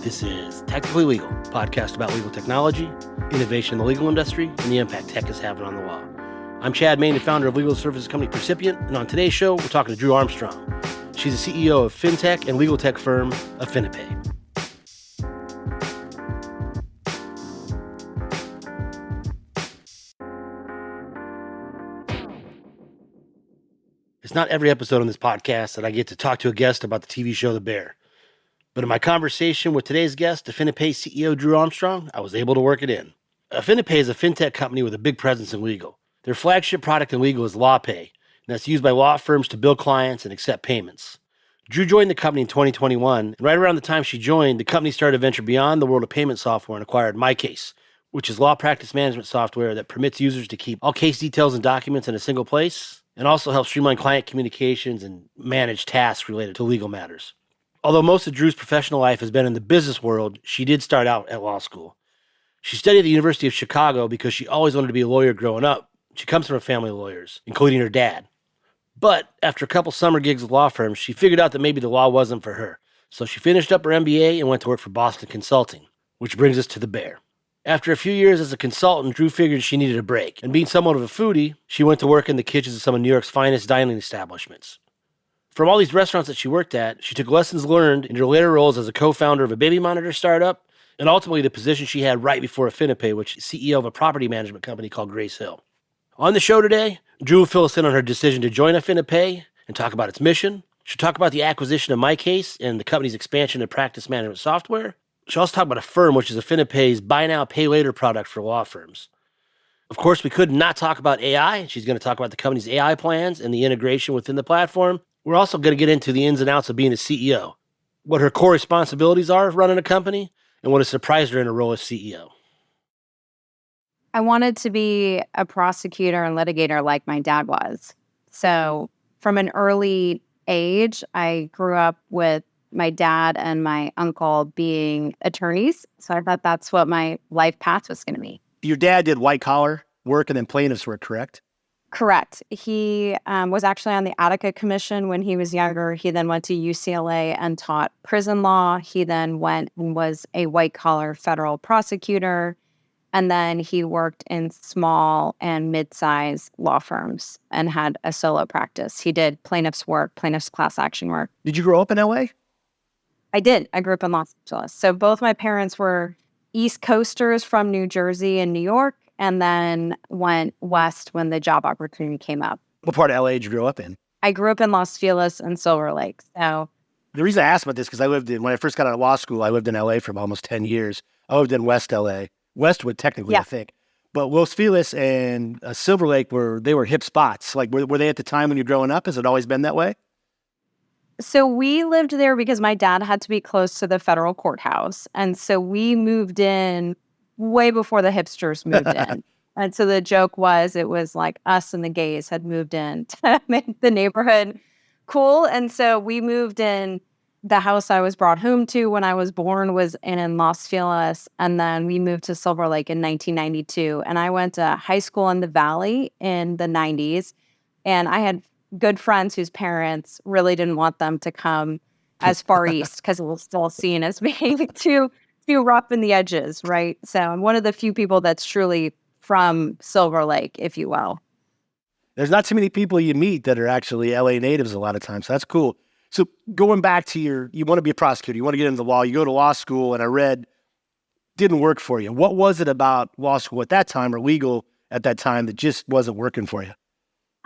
This is Technically Legal, a podcast about legal technology, innovation in the legal industry, and the impact tech is having on the law. I'm Chad Main, the founder of legal services company Percipient, and on today's show, we're talking to Drew Armstrong. She's the CEO of fintech and legal tech firm AffiniPay. It's not every episode on this podcast that I get to talk to a guest about the TV show The Bear. But in my conversation with today's guest, AffiniPay CEO Drew Armstrong, I was able to work it in. AffiniPay is a fintech company with a big presence in legal. Their flagship product in legal is LawPay, and that's used by law firms to bill clients and accept payments. Drew joined the company in 2021, and right around the time she joined, the company started to venture beyond the world of payment software and acquired MyCase, which is law practice management software that permits users to keep all case details and documents in a single place, and also helps streamline client communications and manage tasks related to legal matters. Although most of Drew's professional life has been in the business world, she did start out at law school. She studied at the University of Chicago because she always wanted to be a lawyer growing up. She comes from a family of lawyers, including her dad. But after a couple summer gigs with law firms, she figured out that maybe the law wasn't for her. So she finished up her MBA and went to work for Boston Consulting, which brings us to The Bear. After a few years as a consultant, Drew figured she needed a break. And being somewhat of a foodie, she went to work in the kitchens of some of New York's finest dining establishments. From all these restaurants that she worked at, she took lessons learned in her later roles as a co-founder of a baby monitor startup, and ultimately the position she had right before AffiniPay, which is CEO of a property management company called Grace Hill. On the show today, Drew will fill us in on her decision to join AffiniPay and talk about its mission. She'll talk about the acquisition of MyCase and the company's expansion of practice management software. She'll also talk about Affirm, which is AffiniPay's buy now, pay later product for law firms. Of course, we could not talk about AI. She's going to talk about the company's AI plans and the integration within the platform. We're also going to get into the ins and outs of being a CEO, what her core responsibilities are of running a company, and what has surprised her in her role as CEO. I wanted to be a prosecutor and litigator like my dad was. So from an early age, I grew up with my dad and my uncle being attorneys. So I thought that's what my life path was going to be. Your dad did white-collar work and then plaintiffs work, correct? Correct. He was actually on the Attica Commission when he was younger. He then went to UCLA and taught prison law. He then went and was a white-collar federal prosecutor. And then he worked in small and mid-sized law firms and had a solo practice. He did plaintiffs' work, plaintiffs' class action work. Did you grow up in LA? I did. I grew up in Los Angeles. So both my parents were East Coasters from New Jersey and New York, and then went west when the job opportunity came up. What part of LA did you grow up in? I grew up in Los Feliz and Silver Lake. So the reason I asked about this, because when I first got out of law school, I lived in LA for almost 10 years. I lived in West LA. Westwood, technically, yeah. I think. But Los Feliz and Silver Lake were hip spots. Like, were they at the time when you were growing up? Has it always been that way? So we lived there because my dad had to be close to the federal courthouse. And so we moved in way before the hipsters moved in. And so the joke was, it was like us and the gays had moved in to make the neighborhood cool. And so we moved in. The house I was brought home to when I was born was in Los Feliz. And then we moved to Silver Lake in 1992. And I went to high school in the Valley in the 90s. And I had good friends whose parents really didn't want them to come as far east because it was still seen as being too rough in the edges, right? So I'm one of the few people that's truly from Silver Lake, if you will. There's not too many people you meet that are actually LA natives a lot of times. So that's cool. So going back to you want to be a prosecutor, you want to get into law, you go to law school, and I read, didn't work for you. What was it about law school at that time or legal at that time that just wasn't working for you?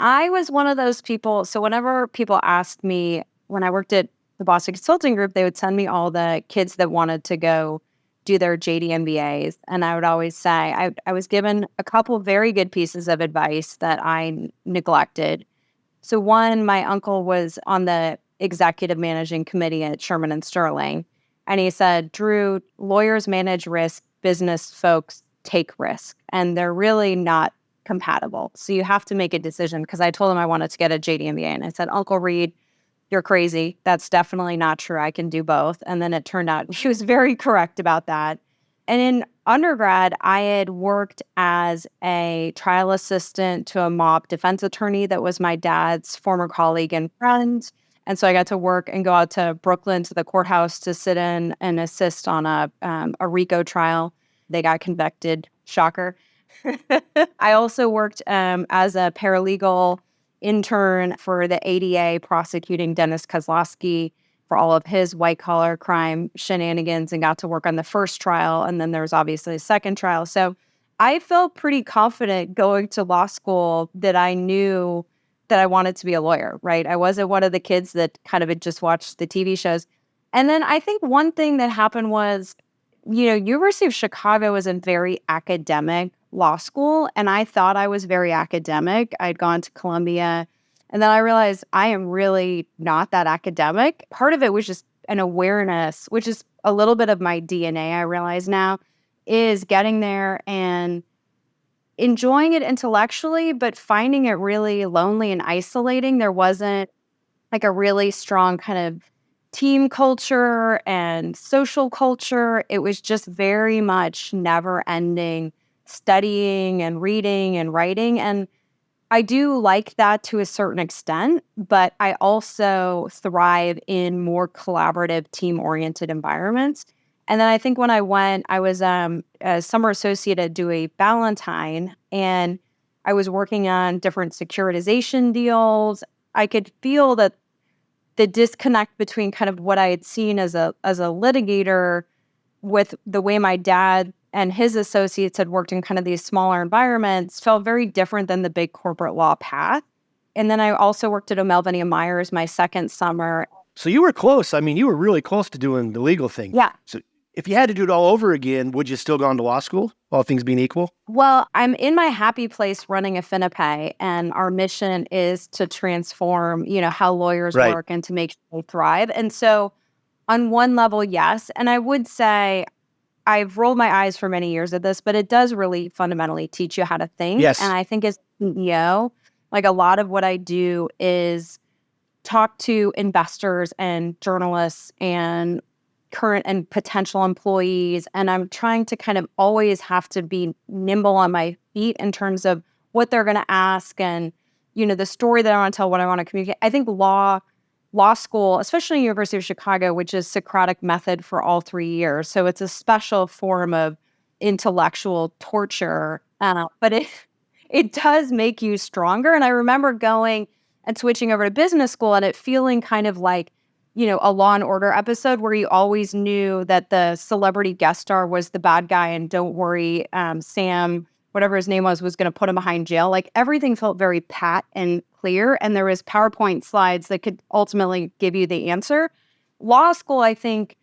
I was one of those people. So whenever people asked me, when I worked at the Boston Consulting Group, they would send me all the kids that wanted to go do their JD MBAs. And I would always say, I was given a couple very good pieces of advice that I neglected. So one, my uncle was on the executive managing committee at Sherman and Sterling. And he said, Drew, lawyers manage risk, business folks take risk. And they're really not compatible. So you have to make a decision, because I told him I wanted to get a JD MBA. And I said, Uncle Reed, you're crazy. That's definitely not true. I can do both. And then it turned out he was very correct about that. And in undergrad, I had worked as a trial assistant to a mob defense attorney that was my dad's former colleague and friend. And so I got to work and go out to Brooklyn to the courthouse to sit in and assist on a RICO trial. They got convicted. Shocker. I also worked as a paralegal intern for the ADA prosecuting Dennis Kozlowski for all of his white-collar crime shenanigans and got to work on the first trial. And then there was obviously a second trial. So I felt pretty confident going to law school that I knew that I wanted to be a lawyer, right? I wasn't one of the kids that kind of had just watched the TV shows. And then I think one thing that happened was, University of Chicago is a very academic law school, and I thought I was very academic. I'd gone to Columbia, and then I realized I am really not that academic. Part of it was just an awareness, which is a little bit of my DNA, I realize now, is getting there and enjoying it intellectually, but finding it really lonely and isolating. There wasn't like a really strong kind of team culture and social culture. It was just very much never ending studying and reading and writing. And I do like that to a certain extent, but I also thrive in more collaborative, team-oriented environments. And then I think when I went, I was a summer associate at Dewey Ballantine, and I was working on different securitization deals. I could feel that the disconnect between kind of what I had seen as a litigator with the way my dad and his associates had worked in kind of these smaller environments felt very different than the big corporate law path. And then I also worked at O'Melveny & Myers my second summer. So you were close. I mean, you were really close to doing the legal thing. Yeah. So if you had to do it all over again, would you still go on to law school, all things being equal? Well, I'm in my happy place running AffiniPay, and our mission is to transform, how lawyers Right. work and to make sure they thrive. And so on one level, yes. And I would say I've rolled my eyes for many years at this, but it does really fundamentally teach you how to think. Yes. And I think as CEO, like a lot of what I do is talk to investors and journalists and current and potential employees. And I'm trying to kind of always have to be nimble on my feet in terms of what they're going to ask and, the story that I want to tell, what I want to communicate. I think law school, especially University of Chicago, which is Socratic method for all 3 years. So it's a special form of intellectual torture, but it does make you stronger. And I remember going and switching over to business school and it feeling kind of like, a Law and Order episode where you always knew that the celebrity guest star was the bad guy and don't worry, Sam, whatever his name was going to put him behind jail. Like everything felt very pat and clear, and there was PowerPoint slides that could ultimately give you the answer. Law school, I think,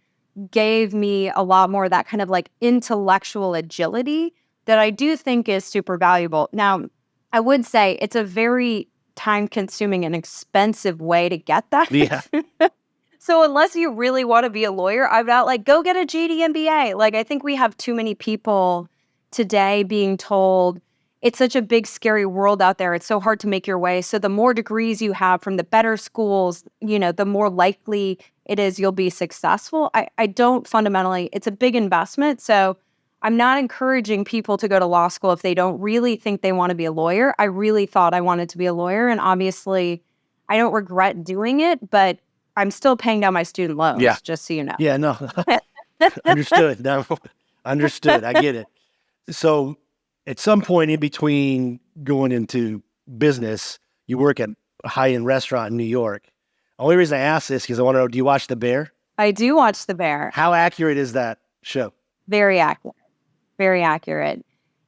gave me a lot more of that kind of like intellectual agility that I do think is super valuable. Now, I would say it's a very time-consuming and expensive way to get that. Yeah. So unless you really want to be a lawyer, I'm not like, go get a JD MBA. Like, I think we have too many people today being told it's such a big, scary world out there. It's so hard to make your way. So the more degrees you have from the better schools, the more likely it is you'll be successful. I don't fundamentally, it's a big investment. So I'm not encouraging people to go to law school if they don't really think they want to be a lawyer. I really thought I wanted to be a lawyer. And obviously, I don't regret doing it, but I'm still paying down my student loans, just so you know. Yeah, no. Understood. No, understood. I get it. So at some point in between going into business, you work at a high-end restaurant in New York. The only reason I ask this is because I want to know, do you watch The Bear? I do watch The Bear. How accurate is that show? Very accurate. Very accurate.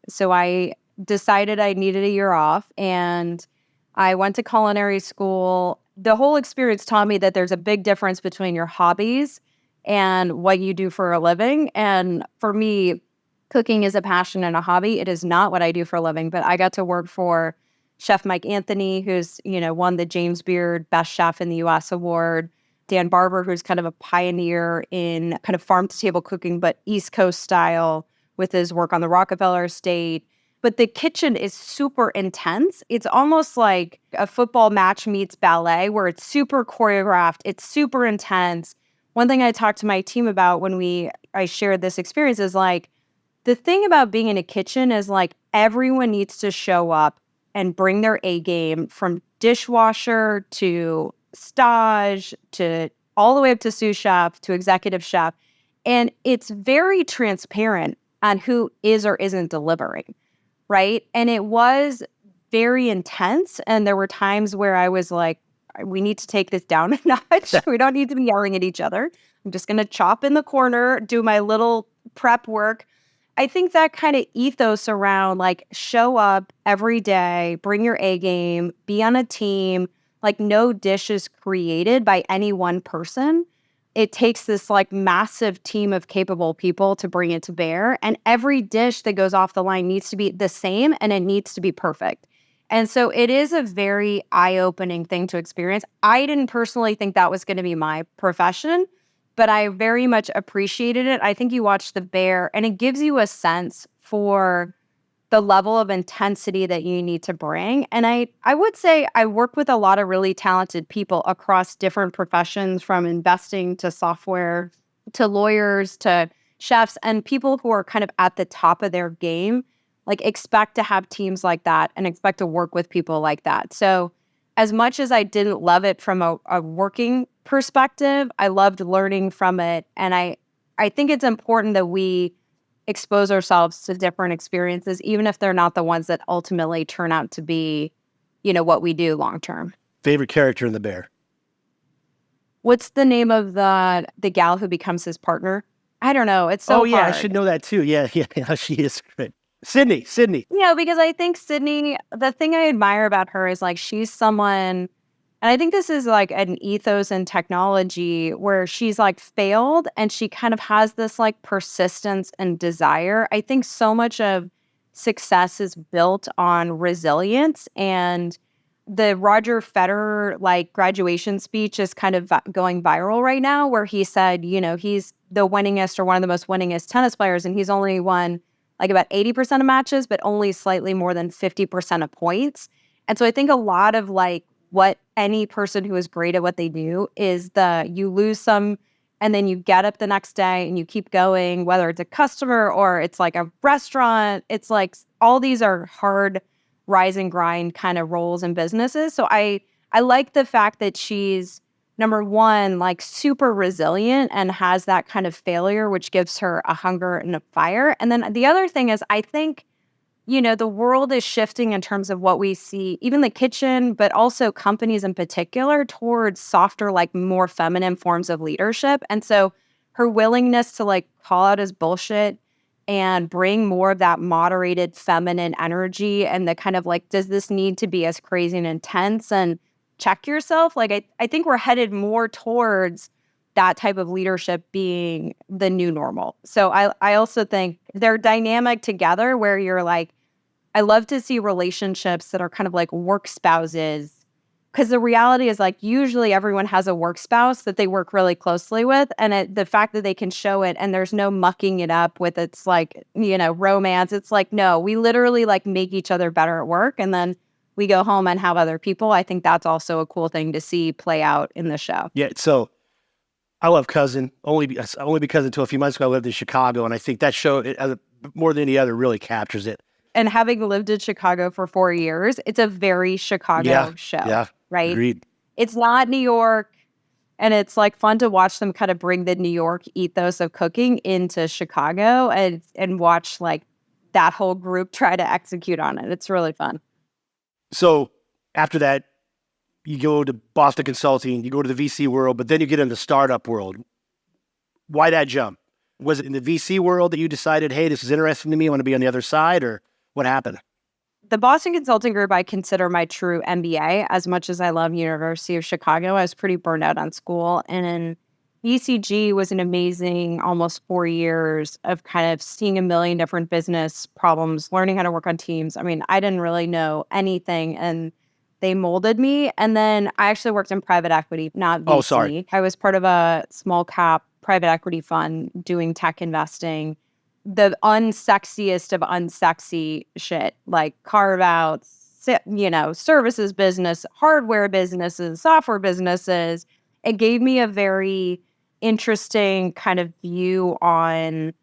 So I decided I needed a year off, and I went to culinary school. The whole experience taught me that there's a big difference between your hobbies and what you do for a living. And for me, cooking is a passion and a hobby. It is not what I do for a living, but I got to work for Chef Mike Anthony, who's, won the James Beard Best Chef in the U.S. award. Dan Barber, who's kind of a pioneer in kind of farm-to-table cooking, but East Coast style with his work on the Rockefeller estate. But the kitchen is super intense. It's almost like a football match meets ballet where it's super choreographed. It's super intense. One thing I talked to my team about when I shared this experience is like, the thing about being in a kitchen is like everyone needs to show up and bring their A game from dishwasher to stage to all the way up to sous chef to executive chef. And it's very transparent on who is or isn't delivering, right? And it was very intense. And there were times where I was like, we need to take this down a notch. We don't need to be yelling at each other. I'm just going to chop in the corner, do my little prep work. I think that kind of ethos around like show up every day, bring your A game, be on a team, like no dish is created by any one person. It takes this like massive team of capable people to bring it to bear. And every dish that goes off the line needs to be the same and it needs to be perfect. And so it is a very eye-opening thing to experience. I didn't personally think that was going to be my profession, but I very much appreciated it. I think you watch The Bear and it gives you a sense for the level of intensity that you need to bring. And I would say I work with a lot of really talented people across different professions, from investing to software to lawyers to chefs, and people who are kind of at the top of their game, like expect to have teams like that and expect to work with people like that. So as much as I didn't love it from a working perspective, I loved learning from it. And I think it's important that we expose ourselves to different experiences, even if they're not the ones that ultimately turn out to be, what we do long term. Favorite character in The Bear? What's the name of the gal who becomes his partner? I don't know. It's so yeah, hard. I should know that too. Yeah, she is great. Sydney. Because I think Sydney, the thing I admire about her is like she's someone, and I think this is like an ethos in technology where she's like failed and she kind of has this like persistence and desire. I think so much of success is built on resilience, and the Roger Federer like graduation speech is kind of going viral right now, where he said, he's the winningest or one of the most winningest tennis players, and he's only won like about 80% of matches, but only slightly more than 50% of points. And so I think a lot of like what any person who is great at what they do is you lose some and then you get up the next day and you keep going, whether it's a customer or it's like a restaurant. It's like all these are hard rise and grind kind of roles and businesses. So I like the fact that she's, number one, like super resilient and has that kind of failure, which gives her a hunger and a fire. And then the other thing is, I think, the world is shifting in terms of what we see, even the kitchen, but also companies in particular, towards softer, like more feminine forms of leadership. And so her willingness to like call out as bullshit and bring more of that moderated feminine energy and the kind of like, does this need to be as crazy and intense, and check yourself? Like, I think we're headed more towards that type of leadership being the new normal. So I also think they're dynamic together, where you're like, I love to see relationships that are kind of like work spouses, because the reality is like usually everyone has a work spouse that they work really closely with. And the fact that they can show it and there's no mucking it up with it's like, romance. It's like, no, we literally like make each other better at work. And then we go home and have other people. I think that's also a cool thing to see play out in the show. Yeah, so I love Cousin only because until a few months ago I lived in Chicago, and I think that show, more than any other, really captures it. And having lived in Chicago for 4 years, it's a very Chicago show. Yeah, right? Agreed. It's not New York, and it's like fun to watch them kind of bring the New York ethos of cooking into Chicago and watch like that whole group try to execute on it. It's really fun. So after that, you go to Boston Consulting, you go to the VC world, but then you get in the startup world. Why that jump? Was it in the VC world that you decided, hey, this is interesting to me, I want to be on the other side, or what happened? The Boston Consulting Group, I consider my true MBA. As much as I love University of Chicago, I was pretty burned out on school. And BCG was an amazing almost 4 years of kind of seeing a million different business problems, learning how to work on teams. I mean, I didn't really know anything, and they molded me. And then I actually worked in private equity, not VC. Oh, sorry. I was part of a small cap private equity fund doing tech investing, the unsexiest of unsexy shit, like carve outs, services business, hardware businesses, software businesses. It gave me a very interesting kind of view on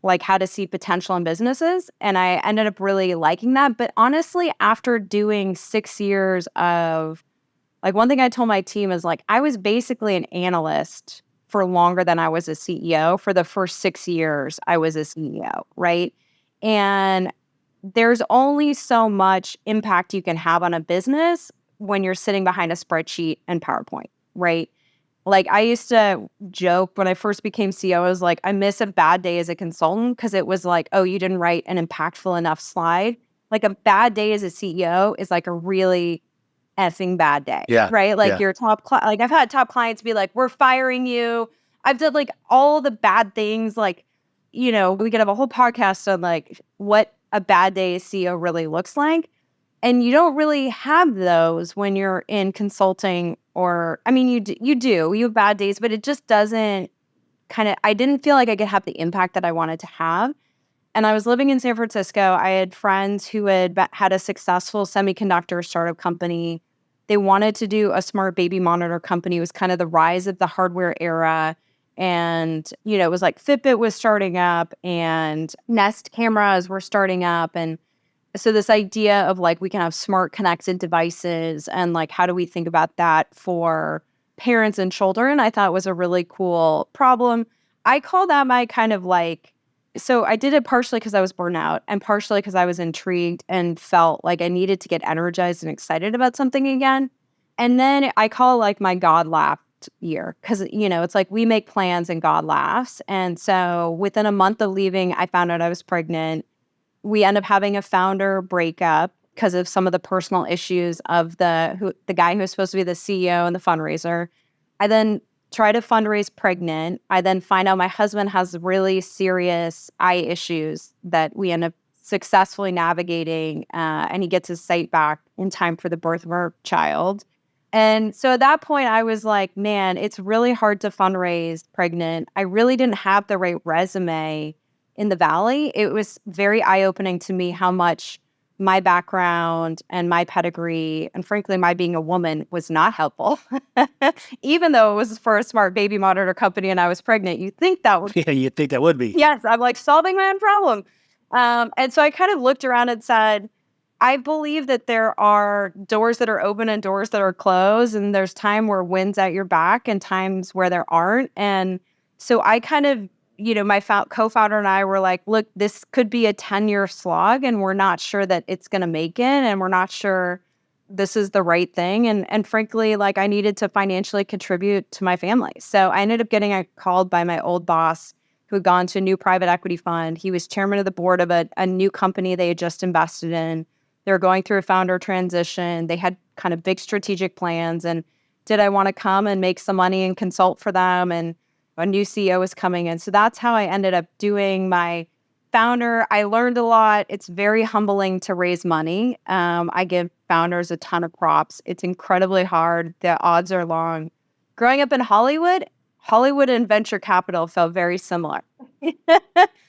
like how to see potential in businesses. And I ended up really liking that. But honestly, after doing 6 years of Like, one thing I told my team is, like, I was basically an analyst for longer than I was a CEO. For the first 6 years, I was a CEO, right? And there's only so much impact you can have on a business when you're sitting behind a spreadsheet and PowerPoint, right? Like, I used to joke when I first became CEO, I was like, I miss a bad day as a consultant because it was like, oh, you didn't write an impactful enough slide. Like, a bad day as a CEO is like a really effing bad day, Yeah. right? Like, Yeah. your like, I've had top clients be like, we're firing you. I've done like all the bad things. Like, we could have a whole podcast on like what a bad day as CEO really looks like. And you don't really have those when you're in consulting, or, I mean, you have bad days, but it just doesn't I didn't feel like I could have the impact that I wanted to have. And I was living in San Francisco. I had friends who had a successful semiconductor startup company. They wanted to do a smart baby monitor company. It was kind of the rise of the hardware era. And, it was like Fitbit was starting up and Nest cameras were starting up. And so this idea of like, we can have smart connected devices and like, how do we think about that for parents and children? I thought was a really cool problem. I call that my kind of like, so I did it partially because I was burnt out and partially because I was intrigued and felt like I needed to get energized and excited about something again. And then I call it like my God laughed year because, it's like we make plans and God laughs. And so within a month of leaving, I found out I was pregnant. We end up having a founder breakup because of some of the personal issues of the guy who was supposed to be the CEO and the fundraiser. I then try to fundraise pregnant. I then find out my husband has really serious eye issues that we end up successfully navigating, and he gets his sight back in time for the birth of our child. And so at that point, I was like, man, it's really hard to fundraise pregnant. I really didn't have the right resume in the Valley. It was very eye-opening to me how much my background and my pedigree, and frankly, my being a woman, was not helpful. Even though it was for a smart baby monitor company and I was pregnant, you'd think that would. Yeah, you'd think that would be. Yes, I'm like solving my own problem. And so I kind of looked around and said, I believe that there are doors that are open and doors that are closed, and there's time where wind's at your back and times where there aren't. And so I kind of, my co-founder and I were like, look, this could be a 10-year slog, and we're not sure that it's going to make it, and we're not sure this is the right thing. And frankly, like, I needed to financially contribute to my family. So I ended up getting called by my old boss who had gone to a new private equity fund. He was chairman of the board of a new company they had just invested in. They were going through a founder transition. They had kind of big strategic plans. And did I want to come and make some money and consult for them? And a new CEO was coming in. So that's how I ended up doing my founder. I learned a lot. It's very humbling to raise money. I give founders a ton of props. It's incredibly hard. The odds are long. Growing up in Hollywood and venture capital felt very similar.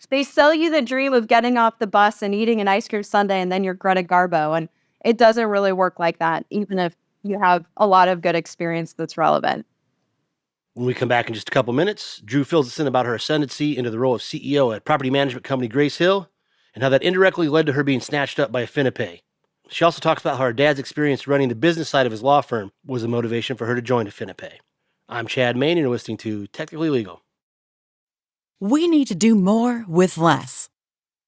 They sell you the dream of getting off the bus and eating an ice cream sundae, and then you're Greta Garbo. And it doesn't really work like that, even if you have a lot of good experience that's relevant. When we come back in just a couple minutes, Drew fills us in about her ascendancy into the role of CEO at property management company Grace Hill and how that indirectly led to her being snatched up by AffiniPay. She also talks about how her dad's experience running the business side of his law firm was a motivation for her to join AffiniPay. I'm Chad Main, and you're listening to Technically Legal. We need to do more with less.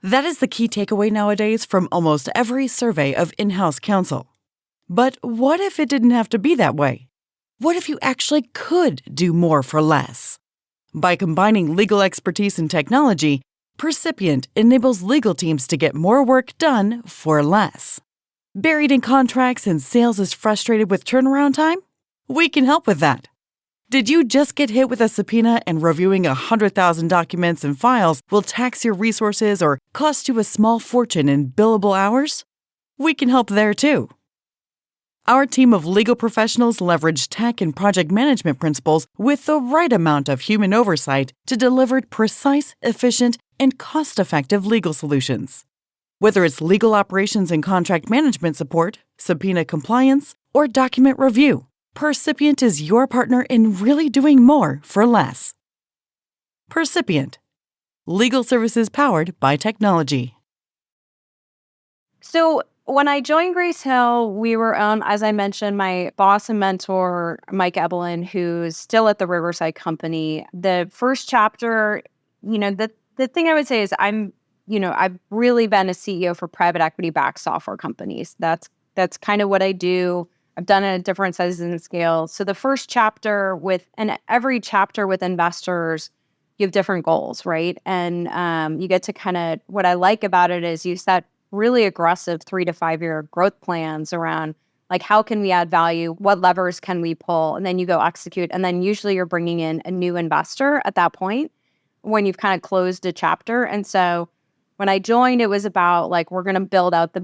That is the key takeaway nowadays from almost every survey of in-house counsel. But what if it didn't have to be that way? What if you actually could do more for less? By combining legal expertise and technology, Percipient enables legal teams to get more work done for less. Buried in contracts and sales is frustrated with turnaround time? We can help with that. Did you just get hit with a subpoena and reviewing 100,000 documents and files will tax your resources or cost you a small fortune in billable hours? We can help there too. Our team of legal professionals leverage tech and project management principles with the right amount of human oversight to deliver precise, efficient, and cost-effective legal solutions. Whether it's legal operations and contract management support, subpoena compliance, or document review, Percipient is your partner in really doing more for less. Percipient. Legal services powered by technology. So When I joined Grace Hill, we were as I mentioned, my boss and mentor, Mike Ebelin, who's still at the Riverside Company. The first chapter, the thing I would say is I've really been a CEO for private equity backed software companies. That's kind of what I do. I've done it at different sizes and scales. So the first chapter and every chapter with investors, you have different goals, right? And you get to what I like about it is you set really aggressive 3 to 5 year growth plans around like how can we add value, what levers can we pull, and then you go execute. And then usually you're bringing in a new investor at that point when you've kind of closed a chapter. And so when I joined, it was about like we're going to build out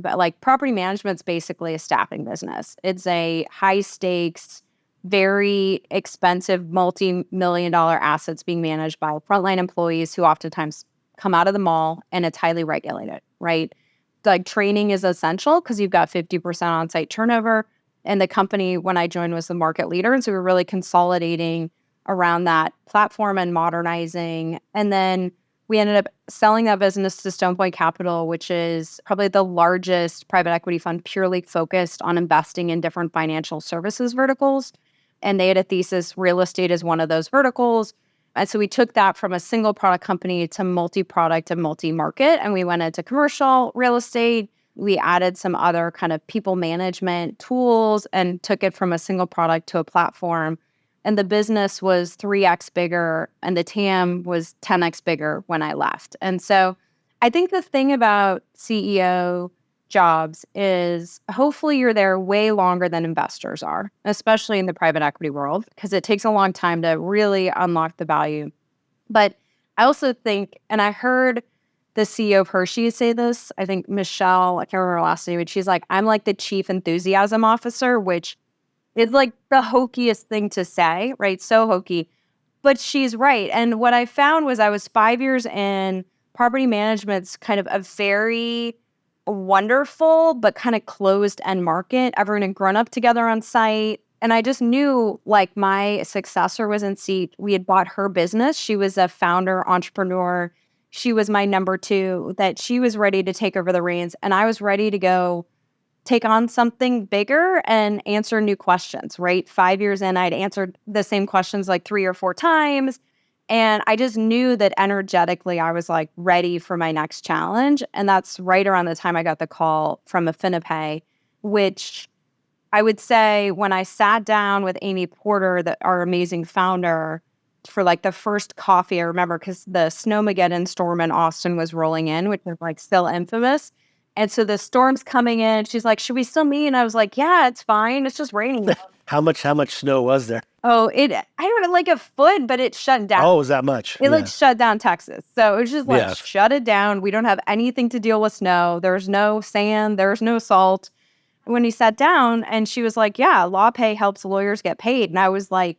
property management's basically a staffing business. It's a high stakes, very expensive, multi-million-dollar assets being managed by frontline employees who oftentimes come out of the mall, and it's highly regulated, right? Like training is essential because you've got 50% on-site turnover. And the company, when I joined, was the market leader. And so we were really consolidating around that platform and modernizing. And then we ended up selling that business to Stone Point Capital, which is probably the largest private equity fund purely focused on investing in different financial services verticals. And they had a thesis, real estate is one of those verticals. And so we took that from a single product company to multi-product and multi-market, and we went into commercial real estate. We added some other kind of people management tools and took it from a single product to a platform. And the business was 3x bigger and the TAM was 10x bigger when I left. And so I think the thing about CEO jobs is hopefully you're there way longer than investors are, especially in the private equity world, because it takes a long time to really unlock the value. But I also think, and I heard the CEO of Hershey say this, I think Michelle, I can't remember her last name, but she's like, I'm like the chief enthusiasm officer, which is like the hokiest thing to say, right? So hokey. But she's right. And what I found was I was 5 years in, property management's kind of a very wonderful but kind of closed end market. Everyone had grown up together on site. And I just knew like my successor was in seat. We had bought her business. She was a founder, entrepreneur. She was my number two, that she was ready to take over the reins. And I was ready to go take on something bigger and answer new questions, right? 5 years in, I'd answered the same questions like 3 or 4 times. And I just knew that energetically I was like ready for my next challenge. And that's right around the time I got the call from AffiniPay, which I would say when I sat down with Amy Porter, our amazing founder, for like the first coffee, I remember because the Snowmageddon storm in Austin was rolling in, which is like still infamous. And so the storm's coming in. She's like, should we still meet? And I was like, yeah, it's fine. It's just raining. How much snow was there? Oh, I don't know, like a foot, but it shut down. Oh, it was that much? It like shut down Texas. So it was just like, Yeah. shut it down. We don't have anything to deal with snow. There's no sand. There's no salt. When he sat down and she was like, yeah, law pay helps lawyers get paid. And I was like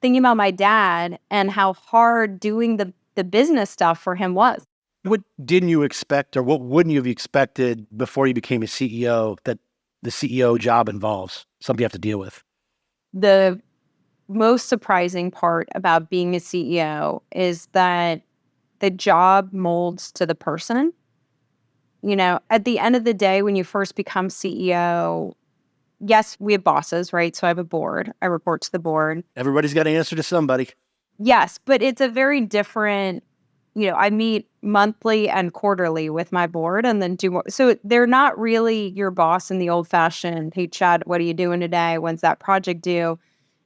thinking about my dad and how hard doing the business stuff for him was. What didn't you expect, or what wouldn't you have expected before you became a CEO that the CEO job involves, something you have to deal with? The most surprising part about being a CEO is that the job molds to the person. You know, at the end of the day, when you first become CEO, yes, we have bosses, right? So I have a board. I report to the board. Everybody's got to answer to somebody. Yes, but it's a very different, I meet monthly and quarterly with my board and then do more. So they're not really your boss in the old fashioned, hey, Chad, what are you doing today? When's that project due?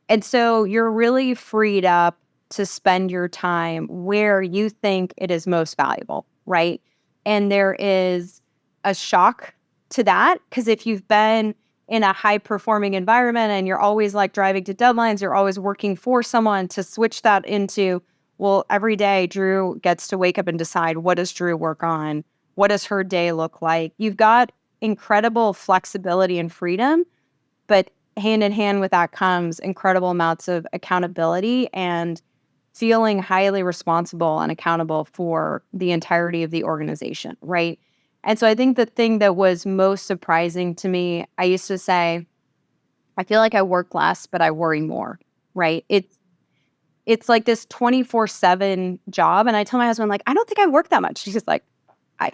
And so you're really freed up to spend your time where you think it is most valuable, right? And there is a shock to that because if you've been in a high performing environment and you're always like driving to deadlines, you're always working for someone, to switch that into, well, every day Drew gets to wake up and decide, what does Drew work on? What does her day look like? You've got incredible flexibility and freedom, but hand in hand with that comes incredible amounts of accountability and feeling highly responsible and accountable for the entirety of the organization, right? And so I think the thing that was most surprising to me, I used to say, I feel like I work less, but I worry more, right? It's like this 24/7 job. And I tell my husband, like, I don't think I work that much. He's just like, I.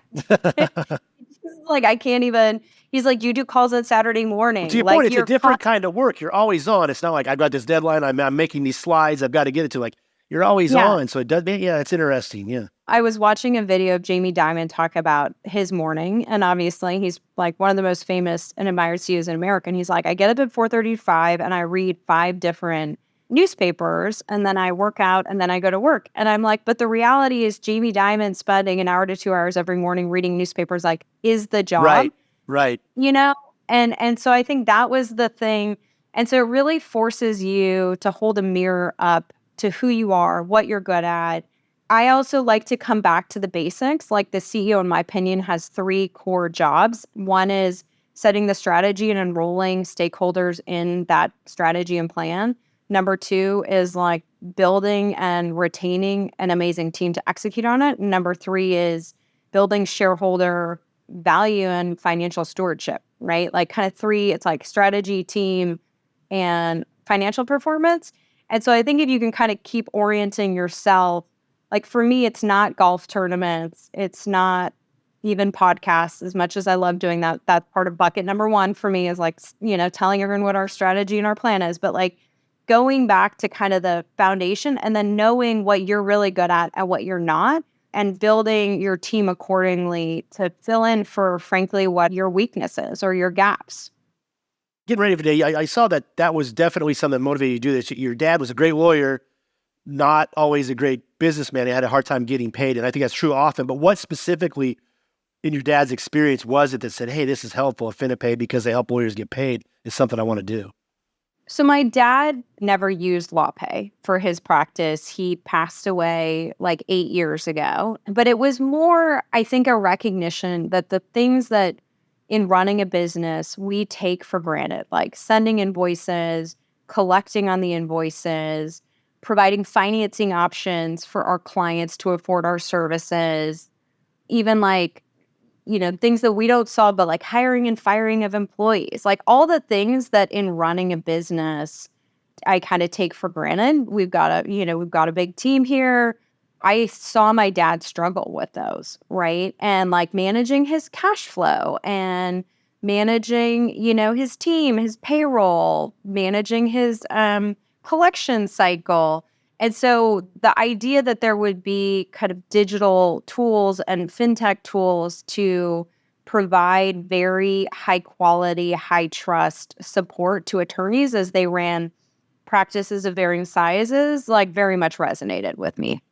Like, I can't even, he's like, you do calls on Saturday Well, to morning. your point, Like, it's a you're different kind of work. You're always on. It's not like I've got this deadline. I'm making these slides. I've got to get it to. Like, you're always yeah. on. So it does. Yeah, it's interesting. Yeah. I was watching a video of Jamie Dimon talk about his morning, and obviously he's like one of the most famous and admired CEOs in America. And he's like, I get up at 4:35 and I read 5 different newspapers, and then I work out, and then I go to work. And I'm like, but the reality is Jamie Dimon spending an hour to 2 hours every morning reading newspapers, like, is the job, Right. Right. you know? And so I think that was the thing. And so it really forces you to hold a mirror up to who you are, what you're good at. I also like to come back to the basics. Like, the CEO, in my opinion, has 3 core jobs. One is setting the strategy and enrolling stakeholders in that strategy and plan. Number 2 is like building and retaining an amazing team to execute on it. And number 3 is building shareholder value and financial stewardship, right? Like, kind of 3, it's like strategy, team, and financial performance. And so I think if you can kind of keep orienting yourself, like, for me, it's not golf tournaments. It's not even podcasts, as much as I love doing that. That's part of bucket number 1 for me, is like, telling everyone what our strategy and our plan is. But like, going back to kind of the foundation and then knowing what you're really good at and what you're not, and building your team accordingly to fill in for, frankly, what your weaknesses or your gaps. Getting ready for the day, I saw that was definitely something that motivated you to do this. Your dad was a great lawyer, not always a great businessman. He had a hard time getting paid, and I think that's true often. But what specifically in your dad's experience was it that said, hey, this is helpful, AffiniPay, because they help lawyers get paid, is something I want to do? So my dad never used LawPay for his practice. He passed away like 8 years ago. But it was more, I think, a recognition that the things that in running a business we take for granted, like sending invoices, collecting on the invoices, providing financing options for our clients to afford our services, even like, things that we don't solve, but like hiring and firing of employees, like all the things that in running a business, I kind of take for granted. We've got a big team here. I saw my dad struggle with those, right? And like managing his cash flow and managing, his team, his payroll, managing his collection cycle. And so the idea that there would be kind of digital tools and fintech tools to provide very high quality, high trust support to attorneys as they ran practices of varying sizes, like, very much resonated with me.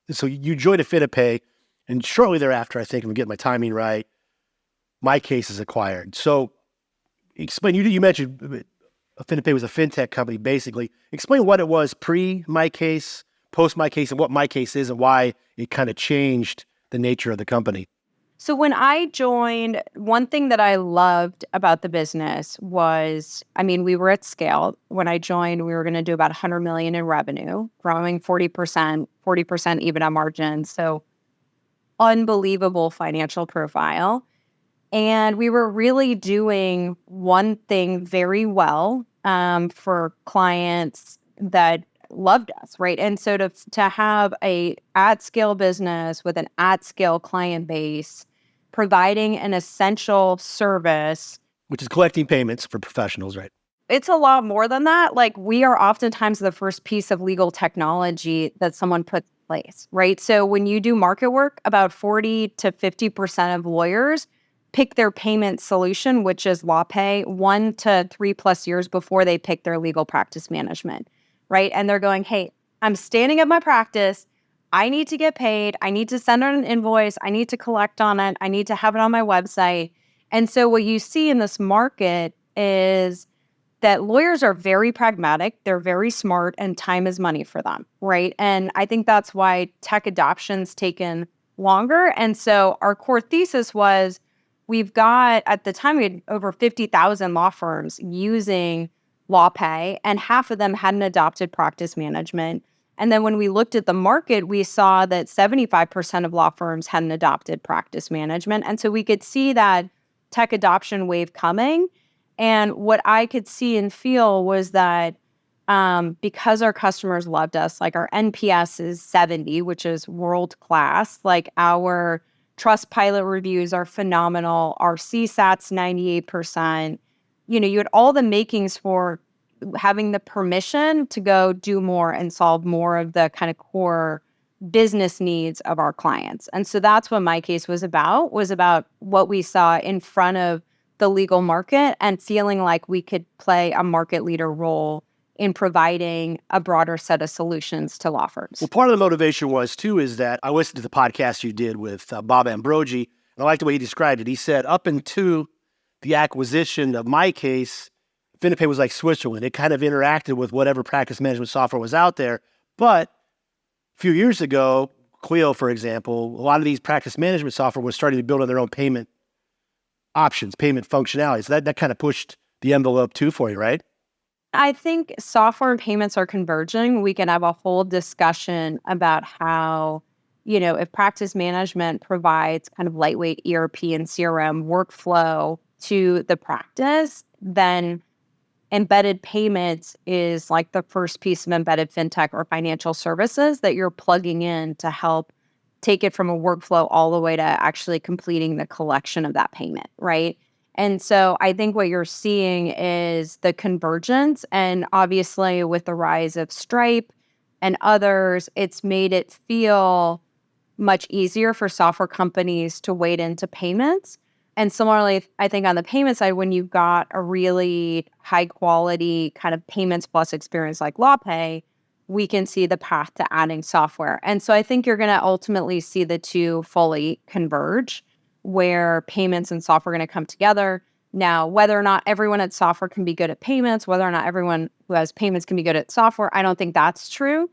So you joined AffiniPay, and shortly thereafter, I think, if I'm getting my timing right, MyCase is acquired. So explain, you mentioned AffiniPay was a fintech company, basically. Explain what it was pre-MyCase, post-MyCase, and what MyCase is and why it kind of changed the nature of the company. So when I joined, one thing that I loved about the business was, we were at scale. When I joined, we were going to do about 100 million in revenue, growing 40% EBITDA margin. So unbelievable financial profile. And we were really doing one thing very well for clients that loved us, right? And so to have a at-scale business with an at-scale client base, providing an essential service. Which is collecting payments for professionals, right? It's a lot more than that. Like, we are oftentimes the first piece of legal technology that someone puts in place, right? So when you do market work, about 40 to 50% of lawyers pick their payment solution, which is LawPay, 1 to 3+ years before they pick their legal practice management, right? And they're going, hey, I'm standing up my practice. I need to get paid. I need to send out an invoice. I need to collect on it. I need to have it on my website. And so what you see in this market is that lawyers are very pragmatic, they're very smart, and time is money for them, right? And I think that's why tech adoption's taken longer. And so our core thesis was, at the time, we had over 50,000 law firms using LawPay, and half of them hadn't adopted practice management. And then when we looked at the market, we saw that 75% of law firms hadn't adopted practice management. And so we could see that tech adoption wave coming. And what I could see and feel was that because our customers loved us, like our NPS is 70, which is world class, like our Trustpilot reviews are phenomenal. Our CSAT's 98%. You had all the makings for having the permission to go do more and solve more of the kind of core business needs of our clients. And so that's what MyCase was about what we saw in front of the legal market and feeling like we could play a market leader role in providing a broader set of solutions to law firms. Well, part of the motivation was, too, is that I listened to the podcast you did with Bob Ambrogi, and I like the way he described it. He said up into the acquisition of MyCase, AffiniPay was like Switzerland. It kind of interacted with whatever practice management software was out there. But a few years ago, Clio, for example, a lot of these practice management software was starting to build on their own payment options, payment functionality. So that kind of pushed the envelope, too, for you, right? I think software and payments are converging. We can have a whole discussion about how, if practice management provides kind of lightweight ERP and CRM workflow to the practice, then embedded payments is like the first piece of embedded fintech or financial services that you're plugging in to help take it from a workflow all the way to actually completing the collection of that payment, right? And so I think what you're seeing is the convergence. And obviously, with the rise of Stripe and others, it's made it feel much easier for software companies to wade into payments. And similarly, I think on the payment side, when you've got a really high quality kind of payments plus experience like LawPay, we can see the path to adding software. And so I think you're going to ultimately see the two fully converge, where payments and software are going to come together. Now, whether or not everyone at software can be good at payments, whether or not everyone who has payments can be good at software, I don't think that's true.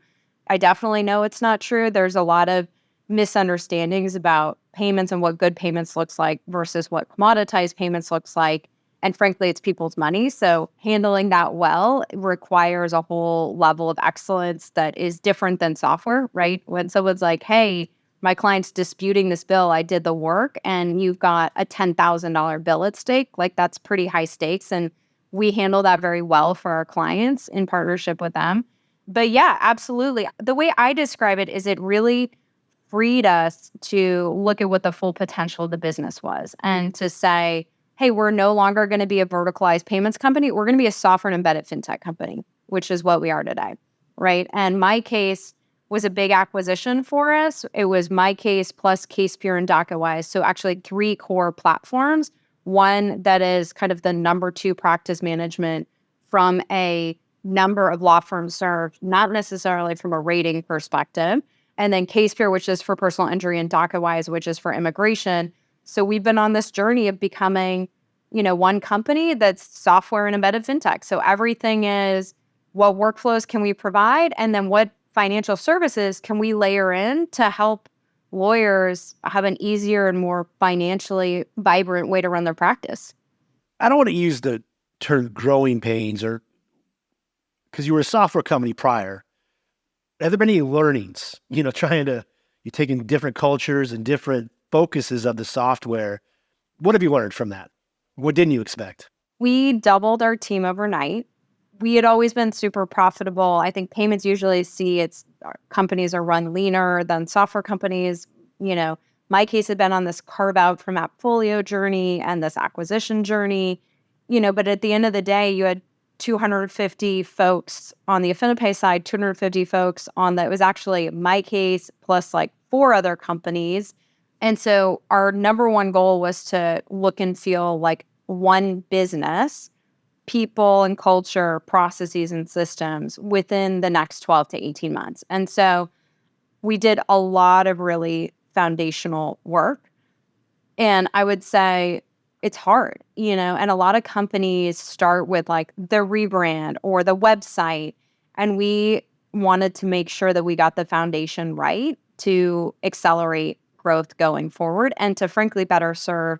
I definitely know it's not true. There's a lot of misunderstandings about payments and what good payments looks like versus what commoditized payments looks like. And frankly, it's people's money. So handling that well requires a whole level of excellence that is different than software, right? When someone's like, hey, my client's disputing this bill, I did the work, and you've got a $10,000 bill at stake, like that's pretty high stakes. And we handle that very well for our clients in partnership with them. But yeah, absolutely. The way I describe it is it really freed us to look at what the full potential of the business was and to say, hey, we're no longer going to be a verticalized payments company. We're going to be a software and embedded fintech company, which is what we are today, right? And MyCase was a big acquisition for us. It was MyCase plus CasePure and DocketWise. So actually 3 core platforms. One that is kind of the number 2 practice management from a number of law firms served, not necessarily from a rating perspective. And then CasePure, which is for personal injury, and DocketWise, which is for immigration. So we've been on this journey of becoming, one company that's software and embedded fintech. So everything is what workflows can we provide, and then what financial services can we layer in to help lawyers have an easier and more financially vibrant way to run their practice. I don't want to use the term growing pains because you were a software company prior. Have there been any learnings, you're taking different cultures and different focuses of the software? What have you learned from that? What didn't you expect? We doubled our team overnight. We had always been super profitable. I think payments usually companies are run leaner than software companies. MyCase had been on this carve out from AppFolio journey and this acquisition journey, but at the end of the day, you had 250 folks on the AffiniPay side, 250 folks it was actually MyCase plus like 4 other companies. And so our number one goal was to look and feel like one business, people and culture, processes and systems within the next 12 to 18 months. And so we did a lot of really foundational work. And I would say it's hard, and a lot of companies start with like the rebrand or the website. And we wanted to make sure that we got the foundation right to accelerate growth going forward and to frankly better serve.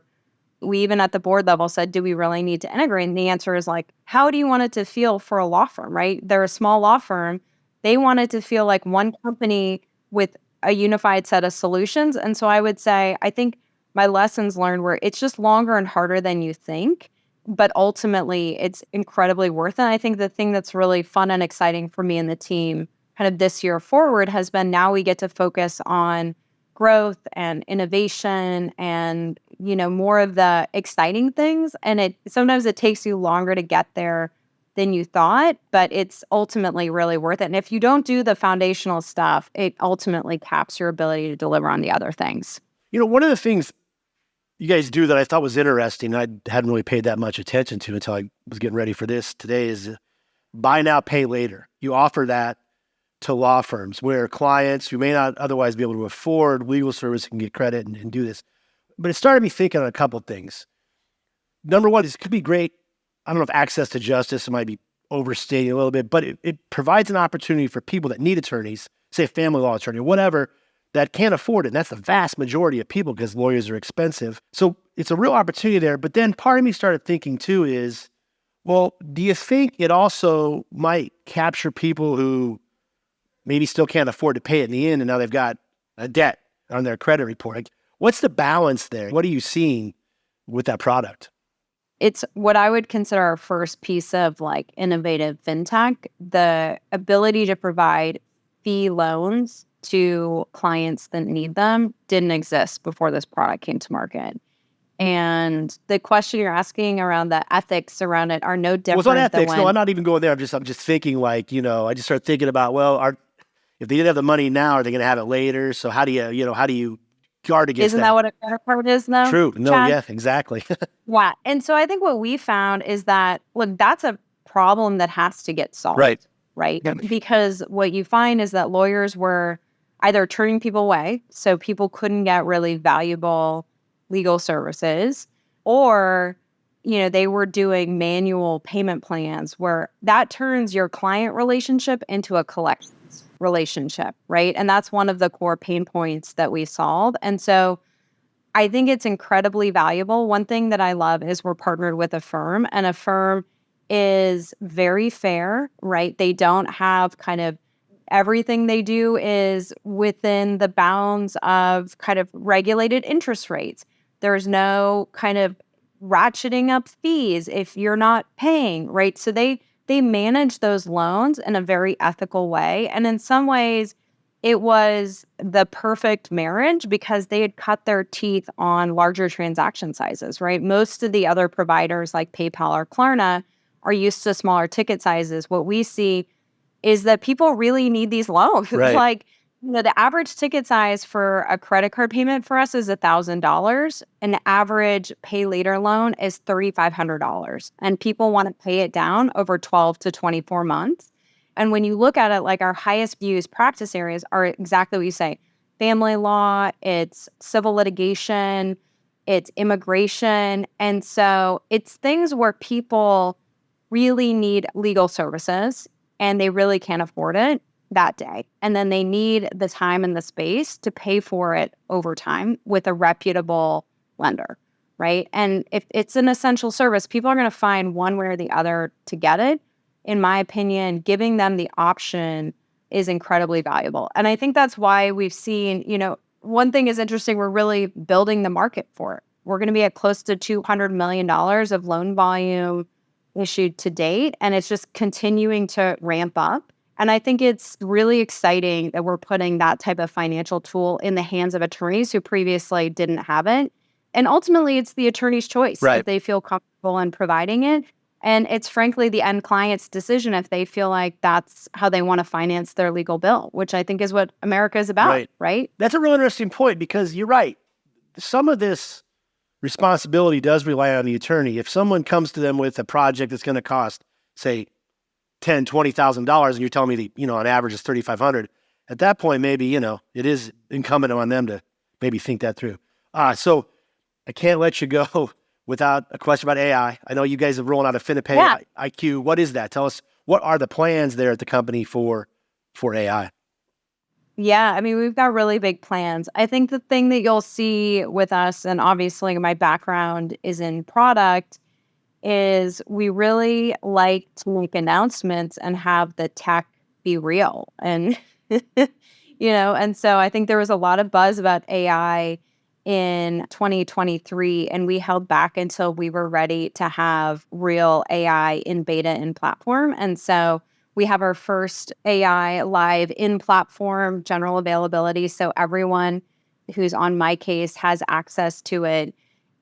We even at the board level said, do we really need to integrate? And the answer is like, how do you want it to feel for a law firm, right? They're a small law firm. They want it to feel like one company with a unified set of solutions. And so I would say, I think my lessons learned were it's just longer and harder than you think, but ultimately it's incredibly worth it. And I think the thing that's really fun and exciting for me and the team kind of this year forward has been now we get to focus on growth and innovation and, more of the exciting things. And sometimes it takes you longer to get there than you thought, but it's ultimately really worth it. And if you don't do the foundational stuff, it ultimately caps your ability to deliver on the other things. One of the things you guys do that I thought was interesting, I hadn't really paid that much attention to until I was getting ready for this today, is buy now, pay later. You offer that to law firms where clients who may not otherwise be able to afford legal service can get credit and do this. But it started me thinking on a couple of things. Number one, this could be great. I don't know if access to justice might be overstating a little bit, but it provides an opportunity for people that need attorneys, say a family law attorney or whatever, that can't afford it. And that's the vast majority of people because lawyers are expensive. So it's a real opportunity there. But then part of me started thinking too is, well, do you think it also might capture people who maybe still can't afford to pay it in the end and now they've got a debt on their credit report? Like, what's the balance there? What are you seeing with that product? It's what I would consider our first piece of like innovative fintech. The ability to provide fee loans to clients that need them didn't exist before this product came to market. And the question you're asking around the ethics around it are no different. Well, it's not ethics. Than No, I'm not even going there. I'm just thinking like, I just start thinking about, well, if they didn't have the money now, are they going to have it later? So how do you guard against Isn't that what a credit card is, though? True. No, Chad? yeah, exactly. Yeah. And so I think what we found is that, look, that's a problem that has to get solved. Right. Right. Yeah. Because what you find is that lawyers were either turning people away, so people couldn't get really valuable legal services, or, they were doing manual payment plans where that turns your client relationship into a collections relationship. Right. And that's one of the core pain points that we solve. And so I think it's incredibly valuable. One thing that I love is we're partnered with a firm, and a firm is very fair, right? They don't have kind of everything they do is within the bounds of kind of regulated interest rates. There's no kind of ratcheting up fees if you're not paying, right? So they manage those loans in a very ethical way. And in some ways, it was the perfect marriage because they had cut their teeth on larger transaction sizes, right? Most of the other providers like PayPal or Klarna are used to smaller ticket sizes. What we see is that people really need these loans. Right. Like, the average ticket size for a credit card payment for us is $1,000. An average pay later loan is $3,500. And people want to pay it down over 12 to 24 months. And when you look at it, like our highest used practice areas are exactly what you say. Family law, it's civil litigation, it's immigration. And so it's things where people really need legal services and they really can't afford it that day. And then they need the time and the space to pay for it over time with a reputable lender, right? And if it's an essential service, people are going to find one way or the other to get it. In my opinion, giving them the option is incredibly valuable. And I think that's why we've seen, one thing is interesting, we're really building the market for it. We're going to be at close to $200 million of loan volume issued to date, and it's just continuing to ramp up. And I think it's really exciting that we're putting that type of financial tool in the hands of attorneys who previously didn't have it. And ultimately, it's the attorney's choice Right. if they feel comfortable in providing it. And it's frankly the end client's decision if they feel like that's how they want to finance their legal bill, which I think is what America is about, right? That's a real interesting point because you're right. Some of this responsibility does rely on the attorney. If someone comes to them with a project that's going to cost, say, $10,000, $20,000, and you're telling me that, on average it's $3,500, at that point, maybe, it is incumbent on them to maybe think that through. So I can't let you go without a question about AI. I know you guys have rolled out AffiniPay IQ. What is that? Tell us, what are the plans there at the company for AI? Yeah, I mean, we've got really big plans. I think the thing that you'll see with us, and obviously my background is in product, is we really like to make announcements and have the tech be real. And, and so I think there was a lot of buzz about AI in 2023, and we held back until we were ready to have real AI in beta in platform. And so we have our first AI live in platform general availability. So everyone who's on MyCase has access to it.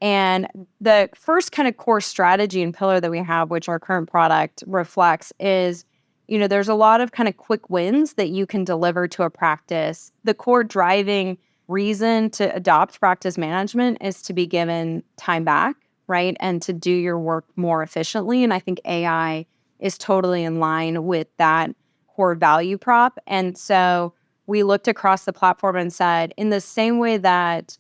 And the first kind of core strategy and pillar that we have, which our current product reflects, is, there's a lot of kind of quick wins that you can deliver to a practice. The core driving reason to adopt practice management is to be given time back, right? And to do your work more efficiently. And I think AI is totally in line with that core value prop. And so we looked across the platform and said, in the same way that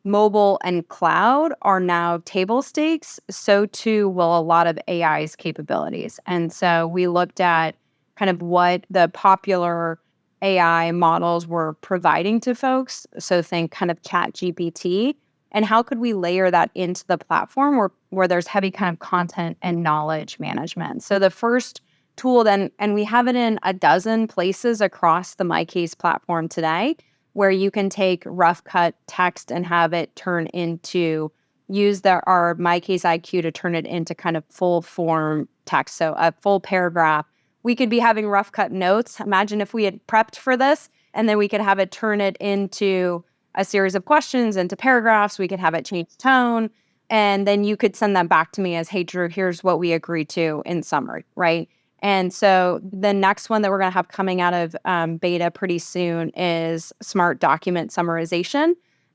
mobile and cloud are now table stakes, so too will a lot of AI's capabilities. And so we looked at kind of what the popular AI models were providing to folks. So think kind of ChatGPT, and how could we layer that into the platform where there's heavy kind of content and knowledge management. So the first tool then, and we have it in a dozen places across the MyCase platform today, where you can take rough cut text and have it use our MyCase IQ to turn it into kind of full form text. So a full paragraph. We could be having rough cut notes. Imagine if we had prepped for this, and then we could have it turn it into a series of questions, into paragraphs. We could have it change tone. And then you could send that back to me as, hey, Drew, here's what we agreed to in summary, right? And so the next one that we're going to have coming out of beta pretty soon is smart document summarization.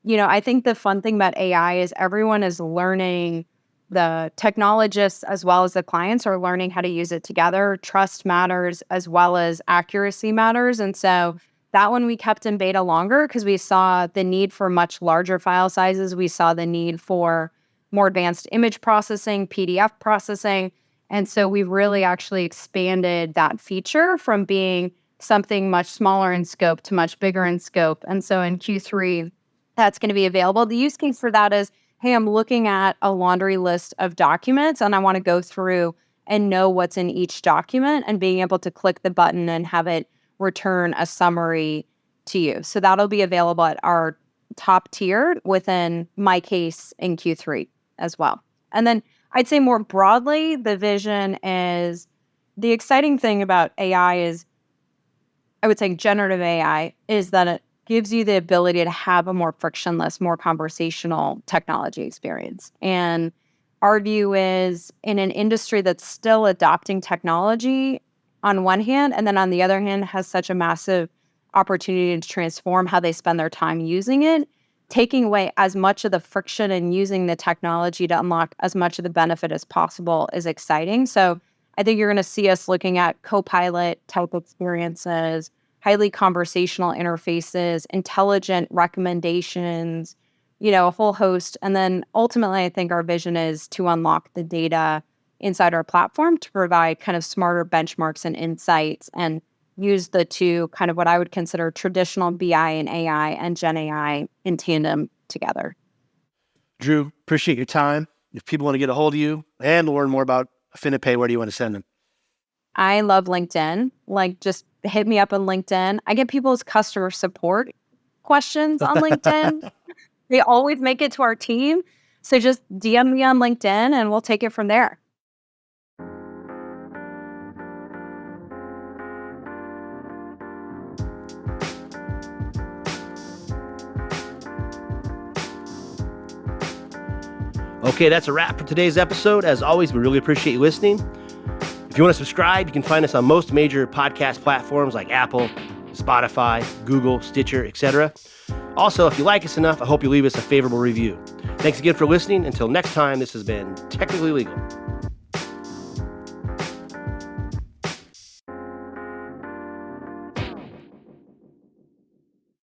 I think the fun thing about AI is everyone is learning, the technologists as well as the clients are learning how to use it together. Trust matters as well as accuracy matters. And so that one we kept in beta longer because we saw the need for much larger file sizes. We saw the need for more advanced image processing, PDF processing. And so we really actually expanded that feature from being something much smaller in scope to much bigger in scope. And so in Q3, that's going to be available. The use case for that is, hey, I'm looking at a laundry list of documents and I want to go through and know what's in each document and being able to click the button and have it return a summary to you. So that'll be available at our top tier within MyCase in Q3 as well. And then I'd say more broadly, the vision is the exciting thing about AI is, I would say generative AI, is that it gives you the ability to have a more frictionless, more conversational technology experience. And our view is in an industry that's still adopting technology on one hand, and then on the other hand has such a massive opportunity to transform how they spend their time using it, taking away as much of the friction and using the technology to unlock as much of the benefit as possible is exciting. So I think you're going to see us looking at co-pilot type experiences, highly conversational interfaces, intelligent recommendations, a whole host. And then ultimately, I think our vision is to unlock the data inside our platform to provide kind of smarter benchmarks and insights and use the two kind of what I would consider traditional BI and AI and Gen AI in tandem together. Drew, appreciate your time. If people want to get a hold of you and learn more about AffiniPay, where do you want to send them? I love LinkedIn. Just hit me up on LinkedIn. I get people's customer support questions on LinkedIn. They always make it to our team. So just DM me on LinkedIn and we'll take it from there. Okay, that's a wrap for today's episode. As always, we really appreciate you listening. If you want to subscribe, you can find us on most major podcast platforms like Apple, Spotify, Google, Stitcher, etc. Also, if you like us enough, I hope you leave us a favorable review. Thanks again for listening. Until next time, this has been Technically Legal.